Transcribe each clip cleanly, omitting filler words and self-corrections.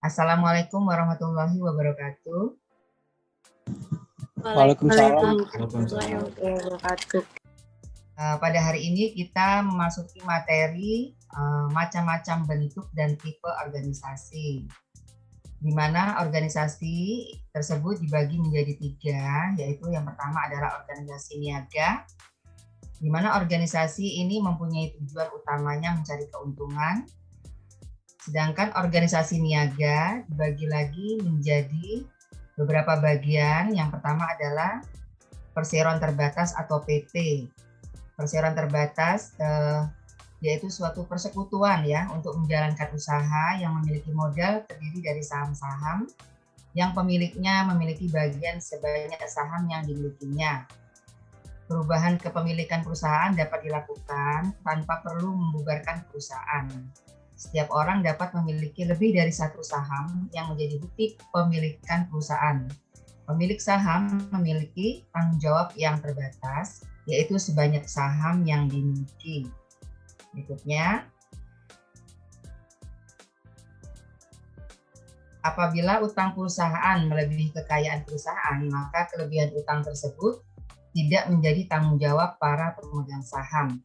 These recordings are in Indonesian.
Assalamualaikum warahmatullahi wabarakatuh. Waalaikumsalam. Pada hari ini kita memasuki materi macam-macam bentuk dan tipe organisasi, di mana organisasi tersebut dibagi menjadi 3, yaitu yang pertama adalah organisasi niaga, di mana organisasi ini mempunyai tujuan utamanya mencari keuntungan, sedangkan organisasi niaga dibagi lagi menjadi beberapa bagian. Yang pertama adalah perseroan terbatas atau PT. Perseroan terbatas yaitu suatu persekutuan ya untuk menjalankan usaha yang memiliki modal terdiri dari saham-saham yang pemiliknya memiliki bagian sebanyak saham yang dimilikinya. Perubahan kepemilikan perusahaan dapat dilakukan tanpa perlu membubarkan perusahaan. Setiap orang dapat memiliki lebih dari satu saham yang menjadi bukti kepemilikan perusahaan. Pemilik saham memiliki tanggung jawab yang terbatas, yaitu sebanyak saham yang dimiliki. Berikutnya, apabila utang perusahaan melebihi kekayaan perusahaan, maka kelebihan utang tersebut tidak menjadi tanggung jawab para pemegang saham.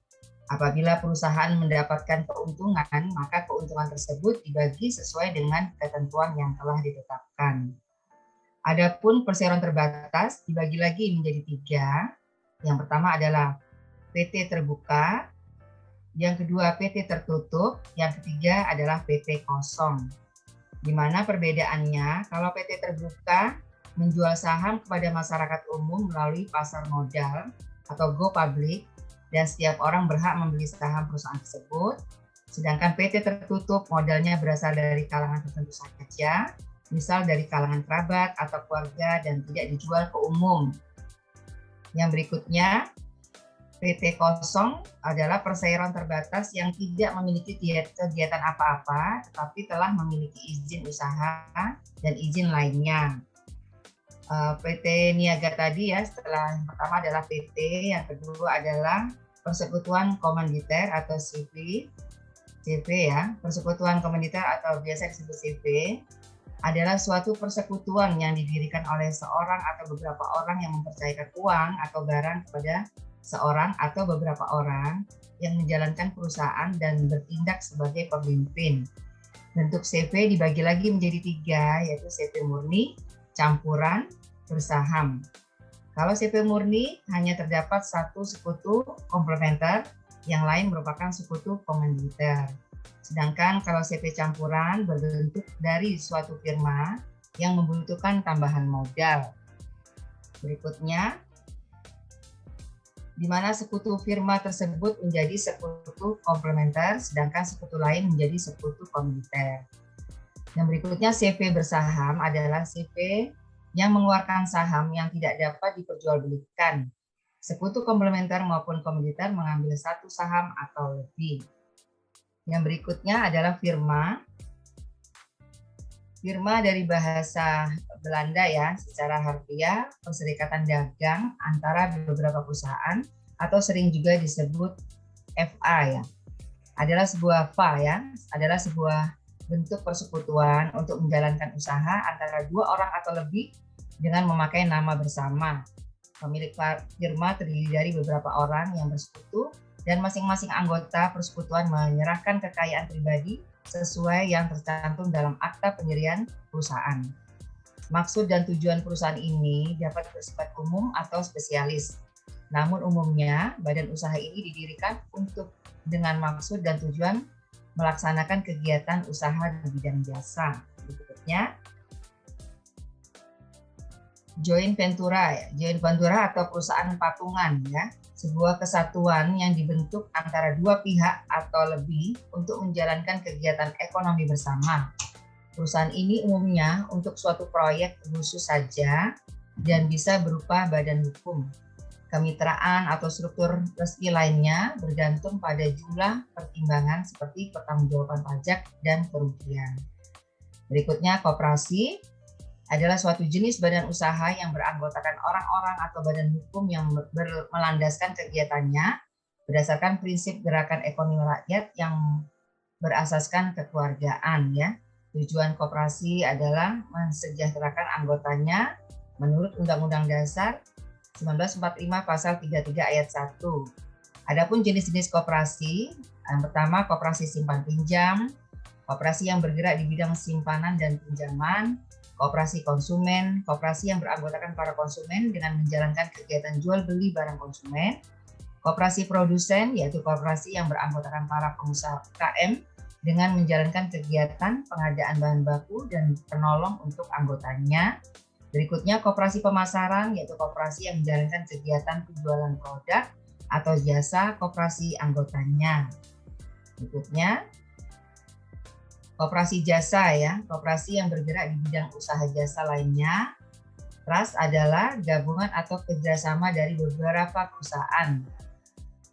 Apabila perusahaan mendapatkan keuntungan, maka keuntungan tersebut dibagi sesuai dengan ketentuan yang telah ditetapkan. Adapun perseroan terbatas dibagi lagi menjadi 3. Yang pertama adalah PT terbuka, yang kedua PT tertutup, yang ketiga adalah PT kosong. Di mana perbedaannya, kalau PT terbuka menjual saham kepada masyarakat umum melalui pasar modal atau go public, dan setiap orang berhak membeli saham perusahaan tersebut. Sedangkan PT tertutup modalnya berasal dari kalangan tertentu saja, misal dari kalangan kerabat atau keluarga, dan tidak dijual ke umum. Yang berikutnya, PT kosong adalah perseroan terbatas yang tidak memiliki kegiatan apa-apa, tetapi telah memiliki izin usaha dan izin lainnya. PT niaga tadi ya, setelah yang pertama adalah PT, yang kedua adalah persekutuan komanditer atau CV ya. Persekutuan komanditer atau biasa disebut CV adalah suatu persekutuan yang didirikan oleh seorang atau beberapa orang yang mempercayakan uang atau barang kepada seorang atau beberapa orang yang menjalankan perusahaan dan bertindak sebagai pemimpin. Bentuk CV dibagi lagi menjadi 3, yaitu CV murni, campuran, bersaham. Kalau CV murni hanya terdapat satu sekutu komplementer, yang lain merupakan sekutu komanditer. Sedangkan kalau CV campuran berbentuk dari suatu firma yang membutuhkan tambahan modal. Berikutnya, di mana sekutu firma tersebut menjadi sekutu komplementer, sedangkan sekutu lain menjadi sekutu komanditer. Yang berikutnya, CV bersaham adalah CV yang mengeluarkan saham yang tidak dapat diperjualbelikan. Sekutu komplementer maupun komanditer mengambil satu saham atau lebih. Yang berikutnya adalah firma. Firma dari bahasa Belanda ya, secara harfiah perserikatan dagang antara beberapa perusahaan atau sering juga disebut FA ya. Adalah sebuah FA ya, adalah sebuah bentuk persekutuan untuk menjalankan usaha antara 2 orang atau lebih dengan memakai nama bersama. Pemilik firma terdiri dari beberapa orang yang bersekutu dan masing-masing anggota persekutuan menyerahkan kekayaan pribadi sesuai yang tercantum dalam akta pendirian perusahaan. Maksud dan tujuan perusahaan ini dapat bersifat umum atau spesialis. Namun umumnya badan usaha ini didirikan dengan maksud dan tujuan melaksanakan kegiatan usaha di bidang jasa. Berikutnya, joint ventura, joint ventura atau perusahaan patungan ya, sebuah kesatuan yang dibentuk antara 2 pihak atau lebih untuk menjalankan kegiatan ekonomi bersama. Perusahaan ini umumnya untuk suatu proyek khusus saja dan bisa berupa badan hukum. Kemitraan atau struktur resmi lainnya bergantung pada jumlah pertimbangan seperti pertanggungjawaban pajak dan kerugian. Berikutnya, koperasi adalah suatu jenis badan usaha yang beranggotakan orang-orang atau badan hukum yang melandaskan kegiatannya berdasarkan prinsip gerakan ekonomi rakyat yang berasaskan kekeluargaan ya. Tujuan koperasi adalah mensejahterakan anggotanya menurut Undang-Undang Dasar 1945 Pasal 33 Ayat 1. Adapun jenis-jenis koperasi, yang pertama koperasi simpan pinjam, koperasi yang bergerak di bidang simpanan dan pinjaman, koperasi konsumen, koperasi yang beranggotakan para konsumen dengan menjalankan kegiatan jual beli barang konsumen, koperasi produsen, yaitu koperasi yang beranggotakan para pengusaha UKM dengan menjalankan kegiatan pengadaan bahan baku dan penolong untuk anggotanya. Berikutnya koperasi pemasaran, yaitu koperasi yang menjalankan kegiatan penjualan produk atau jasa koperasi anggotanya. Berikutnya koperasi jasa, ya, koperasi yang bergerak di bidang usaha jasa lainnya. Trust adalah gabungan atau kerjasama dari beberapa perusahaan.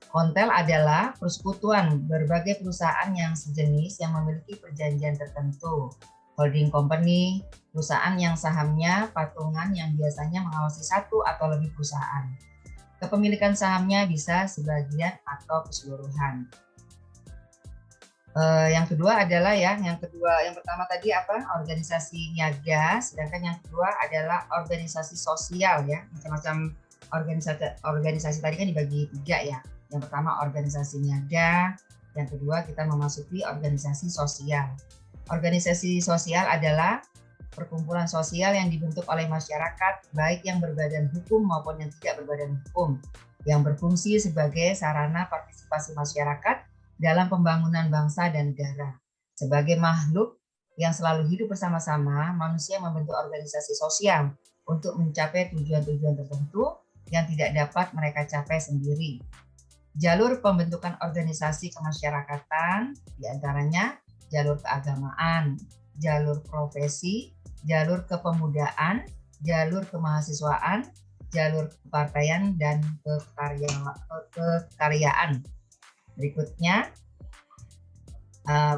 Kontel adalah persekutuan berbagai perusahaan yang sejenis yang memiliki perjanjian tertentu. Holding company, perusahaan yang sahamnya patungan yang biasanya mengawasi satu atau lebih perusahaan. Kepemilikan sahamnya bisa sebagian atau keseluruhan. Yang kedua adalah yang pertama tadi organisasi niaga, sedangkan yang kedua adalah organisasi sosial, ya. Macam-macam organisasi tadi kan dibagi 3, ya. Yang pertama organisasi niaga, yang kedua kita memasuki organisasi sosial. Organisasi sosial adalah perkumpulan sosial yang dibentuk oleh masyarakat, baik yang berbadan hukum maupun yang tidak berbadan hukum, yang berfungsi sebagai sarana partisipasi masyarakat dalam pembangunan bangsa dan negara. Sebagai makhluk yang selalu hidup bersama-sama, manusia membentuk organisasi sosial untuk mencapai tujuan-tujuan tertentu yang tidak dapat mereka capai sendiri. Jalur pembentukan organisasi kemasyarakatan diantaranya jalur keagamaan, jalur profesi, jalur kepemudaan, jalur kemahasiswaan, jalur kepartaian, dan kekaryaan. Berikutnya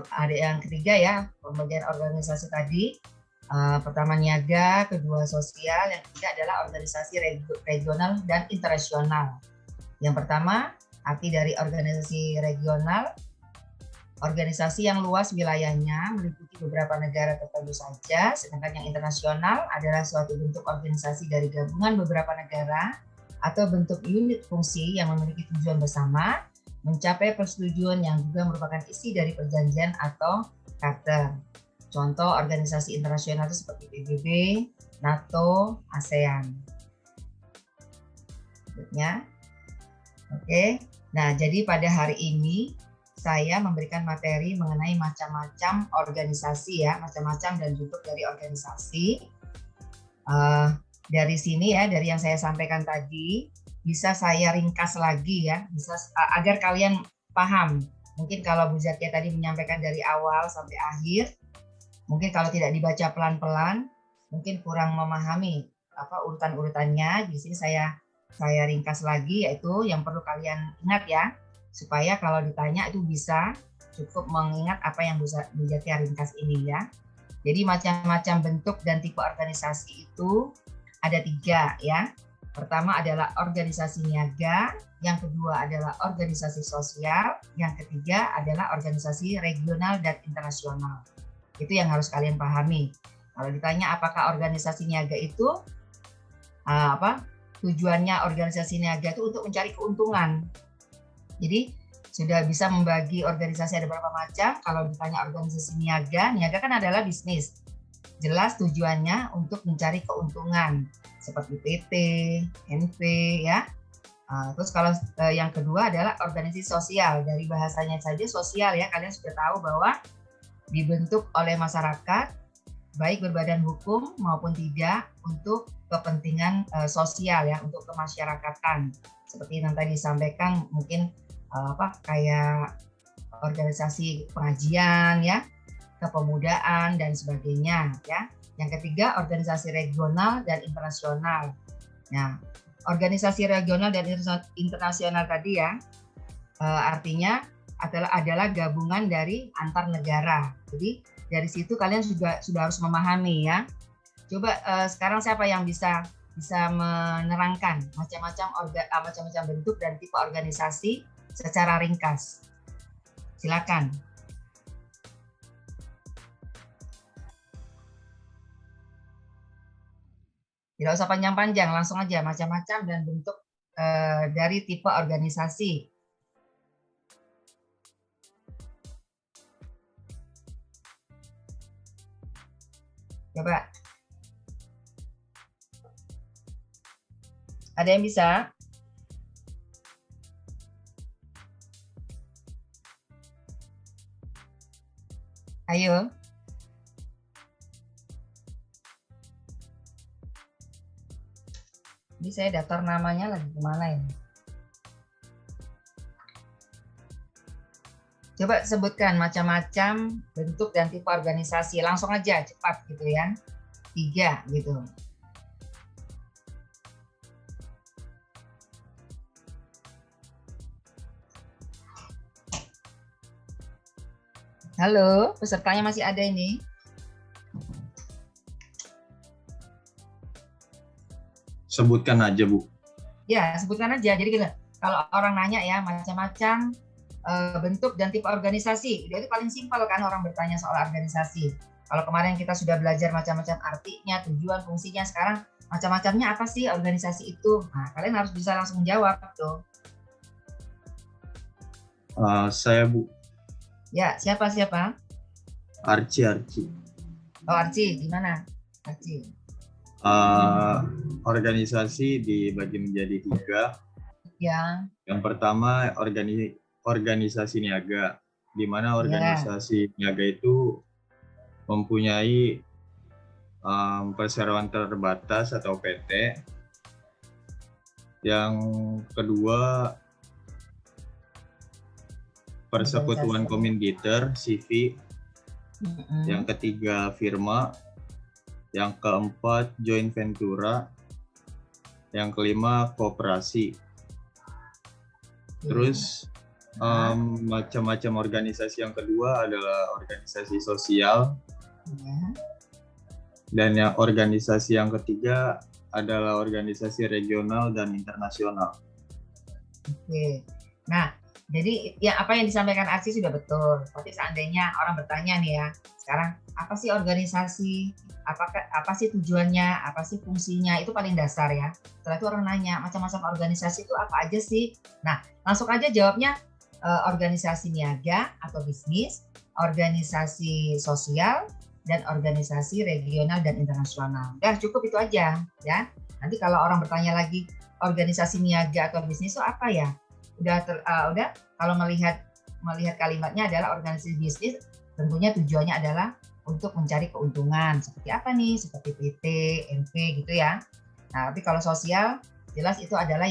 ada yang ketiga, ya, pembagian organisasi tadi. Pertama niaga, kedua sosial, yang ketiga adalah organisasi regional dan internasional. Yang pertama, arti dari organisasi regional, organisasi yang luas wilayahnya meliputi beberapa negara tertentu saja, sedangkan yang internasional adalah suatu bentuk organisasi dari gabungan beberapa negara atau bentuk unit fungsi yang memiliki tujuan bersama, mencapai persetujuan yang juga merupakan isi dari perjanjian atau charter. Contoh organisasi internasional itu seperti PBB, NATO, ASEAN. Berikutnya. Oke, nah jadi pada hari ini saya memberikan materi mengenai macam-macam organisasi, ya, macam-macam dan bentuk dari organisasi. Dari sini, ya, dari yang saya sampaikan tadi, bisa saya ringkas lagi, ya, bisa agar kalian paham. Mungkin kalau Bu Zakia tadi menyampaikan dari awal sampai akhir, mungkin kalau tidak dibaca pelan-pelan, mungkin kurang memahami urutan-urutannya. Di sini saya ringkas lagi, yaitu yang perlu kalian ingat, ya, supaya kalau ditanya itu bisa cukup mengingat apa yang Bu Zakia ringkas ini, ya. Jadi macam-macam bentuk dan tipe organisasi itu ada 3, ya. Pertama adalah organisasi niaga, yang kedua adalah organisasi sosial, yang ketiga adalah organisasi regional dan internasional. Itu yang harus kalian pahami. Kalau ditanya apakah organisasi niaga itu tujuannya organisasi niaga itu untuk mencari keuntungan. Jadi sudah bisa membagi organisasi ada berapa macam. Kalau ditanya organisasi niaga kan adalah bisnis. Jelas tujuannya untuk mencari keuntungan seperti PT, NP, ya. Terus kalau yang kedua adalah organisasi sosial. Dari bahasanya saja sosial, ya, kalian sudah tahu bahwa dibentuk oleh masyarakat baik berbadan hukum maupun tidak untuk kepentingan sosial, ya, untuk kemasyarakatan. Seperti yang tadi disampaikan, mungkin kayak organisasi pengajian, ya, kepemudaan dan sebagainya, ya. Yang ketiga organisasi regional dan internasional. Nah, organisasi regional dan internasional tadi, ya, artinya adalah gabungan dari antar negara. Jadi dari situ kalian sudah harus memahami, ya. Coba sekarang siapa yang bisa menerangkan macam-macam bentuk dan tipe organisasi secara ringkas? Silakan. Tidak usah panjang-panjang, langsung aja macam-macam dan bentuk dari tipe organisasi. Coba. Ada yang bisa? Ayo. Ini saya daftar namanya lagi kemana ini? Coba sebutkan macam-macam bentuk dan tipe organisasi. Langsung aja, cepat gitu ya. 3 gitu. Halo, pesertanya masih ada ini? Sebutkan aja, Bu. Ya, sebutkan aja. Jadi gitu, kalau orang nanya ya macam-macam bentuk dan tipe organisasi, itu paling simpel kan orang bertanya soal organisasi. Kalau kemarin kita sudah belajar macam-macam artinya, tujuan, fungsinya, sekarang macam-macamnya apa sih organisasi itu? Nah, kalian harus bisa langsung menjawab tuh. Saya, Bu. Ya, siapa? Arci. Oh, Arci, gimana? Arci. Organisasi dibagi menjadi 3. Ya. Yang pertama organisasi niaga, di mana organisasi niaga itu mempunyai perseroan terbatas atau PT. Yang kedua persekutuan kominditer CV. Yang ketiga firma. Yang keempat joint ventura. Yang kelima koperasi. Terus macam-macam organisasi yang kedua adalah organisasi sosial. Dan yang organisasi yang ketiga adalah organisasi regional dan internasional. Oke. Nah, jadi ya apa yang disampaikan Arsi sudah betul. Tapi seandainya orang bertanya nih ya, sekarang apa sih organisasi? Apa sih tujuannya? Apa sih fungsinya? Itu paling dasar ya. Setelah itu orang nanya macam-macam organisasi itu apa aja sih? Nah, langsung aja jawabnya organisasi niaga atau bisnis, organisasi sosial, dan organisasi regional dan internasional. Udah cukup itu aja ya. Nanti kalau orang bertanya lagi organisasi niaga atau bisnis itu apa ya? Udah kalau melihat kalimatnya adalah organisasi bisnis, tentunya tujuannya adalah untuk mencari keuntungan. Seperti apa nih? Seperti PT, NP gitu ya. Nah, tapi kalau sosial jelas itu adalah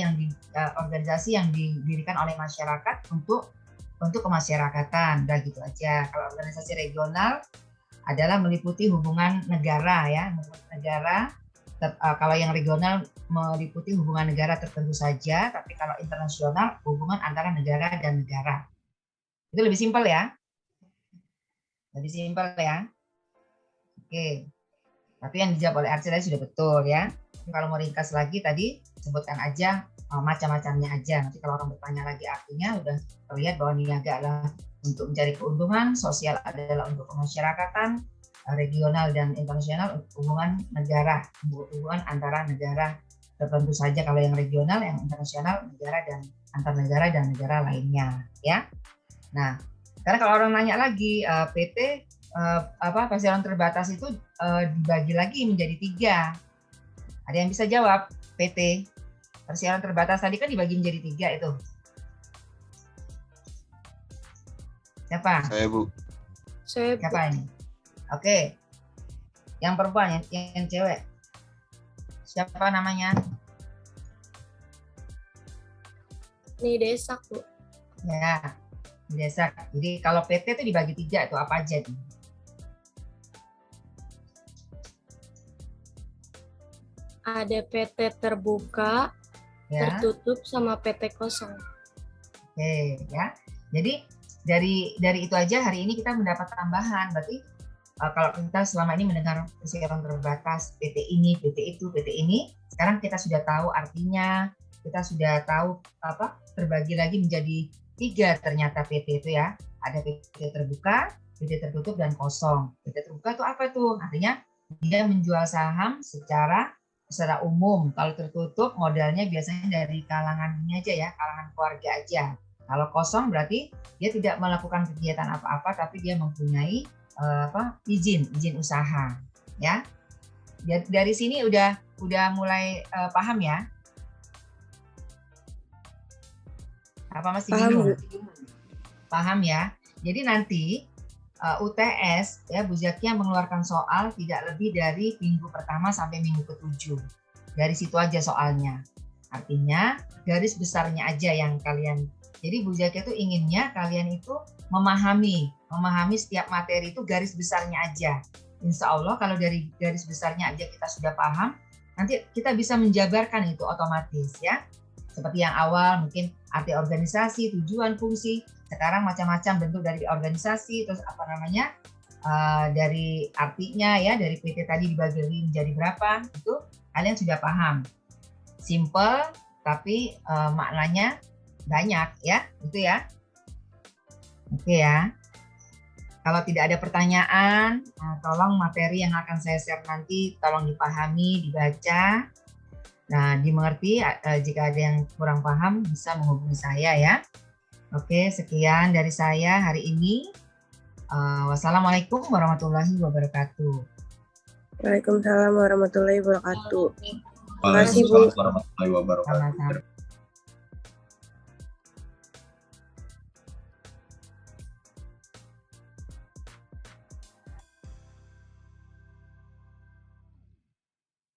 organisasi yang didirikan oleh masyarakat untuk kemasyarakatan. Udah gitu aja. Kalau organisasi regional adalah meliputi hubungan negara ya, negara. Kalau yang regional meliputi hubungan negara tertentu saja, tapi kalau internasional hubungan antara negara dan negara. Itu lebih simpel ya. Lebih simpel ya. Oke. Tapi yang dijawab oleh Arci tadi sudah betul ya. Tapi kalau mau ringkas lagi tadi sebutkan aja macam-macamnya aja. Nanti kalau orang bertanya lagi artinya udah terlihat bahwa niaga adalah untuk mencari keuntungan, sosial adalah untuk kemasyarakatan, regional dan internasional untuk hubungan negara, hubungan antara negara tertentu saja. Kalau yang regional, yang internasional negara dan antar negara dan negara lainnya, ya. Nah, karena kalau orang nanya lagi PT perseroan terbatas itu dibagi lagi menjadi 3. Ada yang bisa jawab? PT perseroan terbatas tadi kan dibagi menjadi 3 itu. Siapa? Saya, Bu. Siapa ini? Oke. Yang perempuan, yang cewek. Siapa namanya? Nidesak, Bu. Ya, Nidesak. Jadi kalau PT itu dibagi 3 itu apa aja tuh? Ada PT terbuka, ya, tertutup, sama PT kosong. Oke, ya. Jadi dari itu aja hari ini kita mendapat tambahan. Berarti kalau kita selama ini mendengar perseroan terbatas, PT ini, PT itu, PT ini, sekarang kita sudah tahu artinya, kita sudah tahu terbagi lagi menjadi 3 ternyata PT itu ya. Ada PT terbuka, PT tertutup, dan kosong. PT terbuka itu apa tuh? Artinya dia menjual saham secara secara umum. Kalau tertutup modalnya biasanya dari kalangan ini aja ya, kalangan keluarga aja. Kalau kosong berarti dia tidak melakukan kegiatan apa-apa, tapi dia mempunyai izin usaha, ya. Dari sini udah mulai paham ya? Apa masih bingung? Paham ya? Jadi nanti UTS ya Bu Zakia mengeluarkan soal tidak lebih dari minggu pertama sampai minggu ke-7. Dari situ aja soalnya. Artinya garis besarnya aja yang kalian. Jadi Bu Zakia itu inginnya kalian itu memahami setiap materi itu garis besarnya aja. Insya Allah kalau dari garis besarnya aja kita sudah paham, nanti kita bisa menjabarkan itu otomatis ya. Seperti yang awal mungkin arti organisasi, tujuan, fungsi. Sekarang macam-macam bentuk dari organisasi, terus dari artinya ya, dari PT tadi dibagi menjadi berapa, itu kalian sudah paham. Simple tapi maknanya banyak ya, itu ya. Oke ya. Kalau tidak ada pertanyaan, tolong materi yang akan saya share nanti tolong dipahami, dibaca. Nah, dimengerti. Jika ada yang kurang paham bisa menghubungi saya ya. Oke, sekian dari saya hari ini. Wassalamualaikum warahmatullahi wabarakatuh. Waalaikumsalam warahmatullahi wabarakatuh. Waalaikumsalam warahmatullahi wabarakatuh. Sama-sama.